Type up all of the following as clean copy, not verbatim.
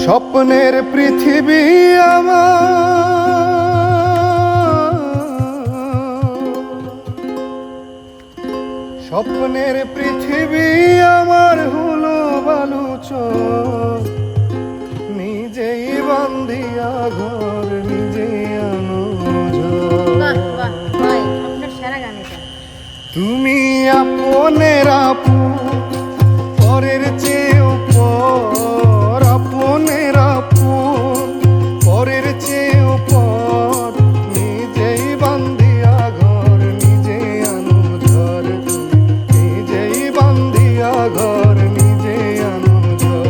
স্বপ্নের পৃথিবী আমার, স্বপ্নের পৃথিবী আমার হলো বালুচর। নিজেই বান্ধিয়া ঘর নিজেই আনো ঝড়। তুমি আপনের আপন, পরের চেয়েও পর, আপনের আপন, পরের চেয়েও পর। নিজেই বান্ধিয়া ঘর নিজেই আনো ঝড়, নিজেই বান্ধিয়া ঘর নিজেই আনো ঝড়।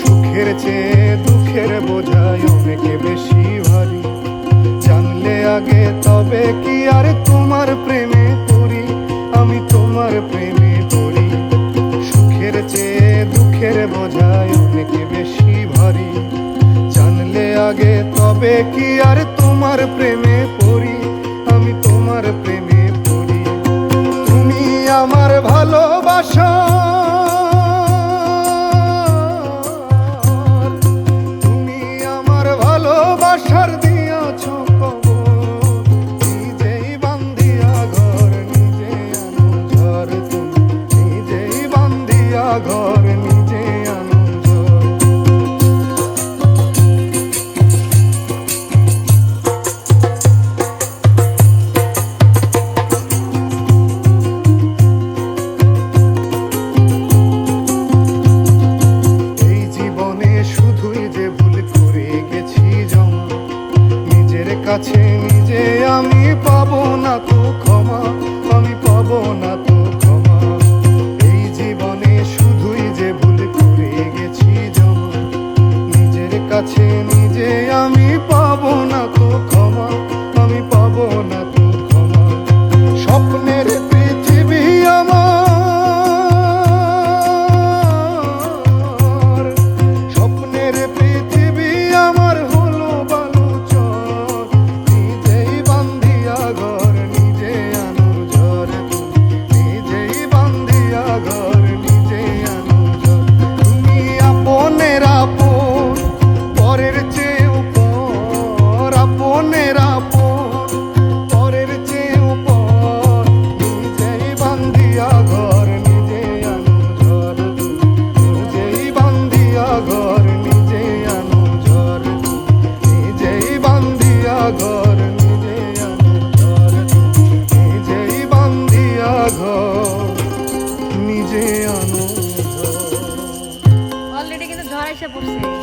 সুখের চেয়ে দুঃখের বোঝায় অনেকে বেশি ভারী। জানলে আগে তবে কি আর তোমার প্রেমে পড়ি, আমি তোমার প্রেমে পড়ি। সুখের চেয়ে দুঃখের বোঝায় অনেকে বেশি ভারী। জানলে আগে তবে কি আর তোমার প্রেমে পড়ি, আমি তোমার প্রেমে পড়ি। তুমি আমার ভালোবাসা, ভালোবাসার দিয়াছ কবর। নিজেই বান্ধিয়া ঘর নিজে আনো ঝড়, তুমি নিজেই বান্ধিয়া ঘর নিজে আনো ঝড়। এই জীবনে শুধুই যে ভুল করে গেছি জমা, নিজের কাছে নিজে আমি পাবো না তো ক্ষমা, আমি পাবো না তো ক্ষমা। এই জীবনে শুধুই যে ভুল করে গেছি জমা, নিজের কাছে নিজে আমি পাবো না তো ক্ষমা, আমি পাবো না তো ক্ষমা। স্বপ্নের পৃথিবী আমার, স্বপ্নের পৃথিবী আমার হলো বালুচর। নিজেই বান্ধিয়া ঘর নিজে আনো ঝড়, নিজেই বান্ধিয়া ঘর নিজে আনো ঝড়। তুমি আপনের আপন, পরের চেয়েও পর, আপনের আপন, পরের চেয়েও পর। নিজেই বান্ধিয়া ঘর নিজে আনো ঝড়, নিজেই বান্ধিয়া ঘর নিজে আনো ঝড়, নিজেই বান্ধিয়া ঘর নিজে আনো ঝড়, নিজেই বান্ধিয়া ঘর নিজে আনো ঝড়। অলরেডি কিন্তু ঝড় এসে পড়ছে।